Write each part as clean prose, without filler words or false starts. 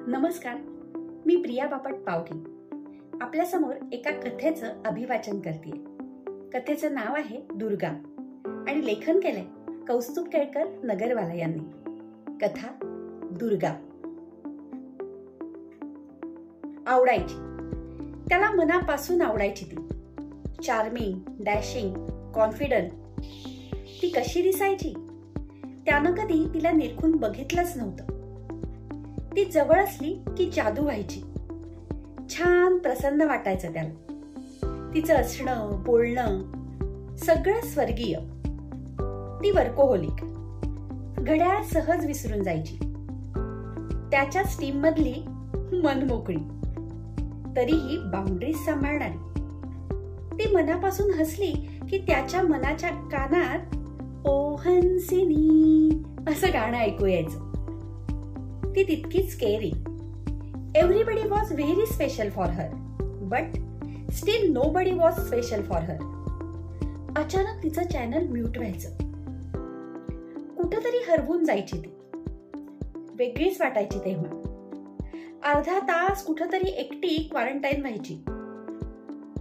नमस्कार, मी प्रिया बापट पावगी आपल्या समोर एका कथेचं अभिवाचन करते। कथेचं नाव आहे दुर्गा आणि लेखन केलंय कौस्तुभ केळकर नगरवाला यांनी। कथा दुर्गा। आवडायची, त्याला मनापासून आवडायची ती। Charming, dashing, confident. ती कशी दिसायची त्यानं कधी तिला निरखून बघितलंच नव्हतं। ती जवळ असली की जादू व्हायची। छान प्रसन्न वाटायचं त्याला। तिचं असणं, बोलणं सगळं स्वर्गीय। ती वर्कोहोलिक, घड्याळ सहज विसरून जायची। त्याच्याच टीम मधली मनमोकळी, तरीही बाउंड्रीज सांभाळणारी। ती मनापासून हसली की त्याच्या मनाच्या कानात ओ हंसिनी असं गाणं ऐकू यायचं। ती तितकीच scary. Everybody was very special for her, but still nobody was special for her. अचानक तिचं चॅनल म्यूट व्हायचं। कुठंतरी हरवून जायची ती। वेगळीच वाटायची तेव्हा। अर्धा तास कुठंतरी एकटी क्वारंटाईन व्हायची।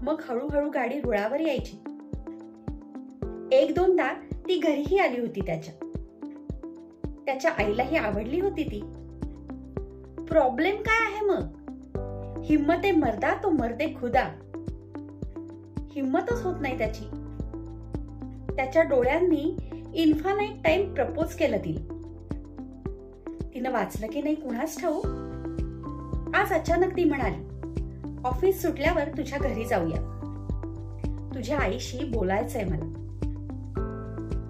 मग हळूहळू गाडी रुळावर यायची। एक दोनदा ती घरीही आली होती त्याच्या आईलाही आवडली होती ती। प्रॉब्लेम काय आहे मग? हिम्मते मर्दा तो मर्दे खुदा। हिम्मतच होत नाही त्याची। त्याच्या डोळ्यांनी इन्फानाइट टाइम प्रपोज केलं तिनं वाचलं की नाही कुणास ठाऊक। आज अचानक ती म्हणाली, ऑफिस सुटल्यावर तुझ्या घरी जाऊया, तुझ्या आईशी बोलायचंय मला।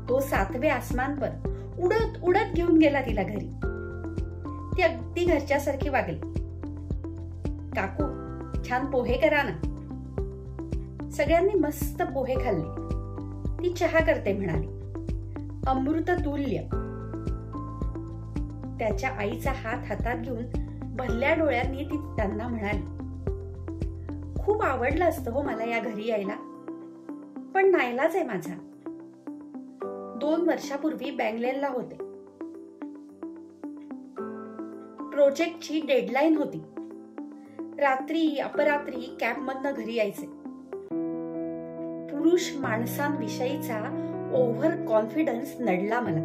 तो 7वे आसमानवर उडत उडत घेऊन गेला तिला घरी। ती अगदी घरच्यासारखी वागली। काकू, छान पोहे करा ना। सगळ्यांनी मस्त पोहे खाल्ले। ती चहा करते म्हणाली, अमृत तुल्य। त्याच्या आईचा हात हातात घेऊन भरल्या डोळ्यांनी ती त्यांना म्हणाली, खूप आवडलं असतं हो मला या घरी यायला, पण नाईलाज आहे माझा। 2 वर्षापूर्वी बँगलोरला होते। प्रोजेक्टची डेडलाईन होती। रात्री अपरात्री कॅबमधनं घरी यायचे। पुरुष माणसांविषयीचा ओव्हर कॉन्फिडन्स नडला मला।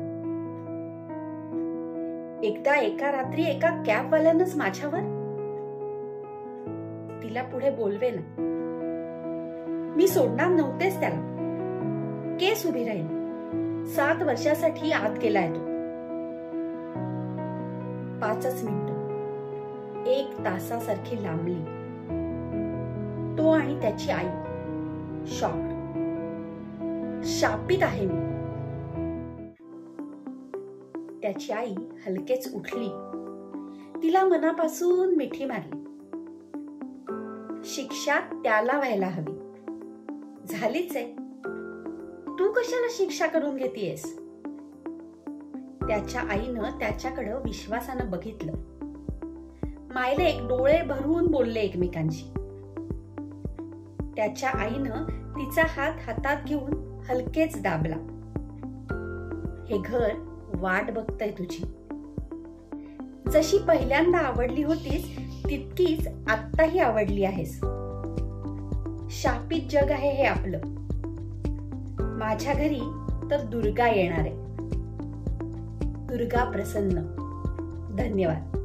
एकदा एका रात्री एका कॅबवाल्यानंच माझ्यावर, तिला पुढे बोलवेना। मी सोडणार नव्हतेच त्याला। केस उभी राहील। 7 वर्षासाठी आत गेलाय तो। 5 मिनिटं 1 तासासारखी लांबली। तो आणि त्याची आई शॉक्ड। शापित आहे मी। त्याची आई हलकेच उठली। तिला मनापासून मिठी मारली। शिक्षा त्याला व्हायला हवी, झालीच आहे। तू कशाला शिक्षा करून घेतेयस? त्याच्या आईनं त्याच्याकडे विश्वासानं बघितलं। मायलेक डोळे भरून बोलले एकमेकांशी। त्याच्या आईनं तिचा हात हातात घेऊन हलकेच दाबला। हे घर वाट बघतय तुझी। जशी पहिल्यांदा आवडली होतीस तितकीच आत्ताही आवडली आहेस। शापित जग आहे हे आपलं। माझ्या घरी तर दुर्गा येणार आहे। दुर्गा प्रसन्न। धन्यवाद।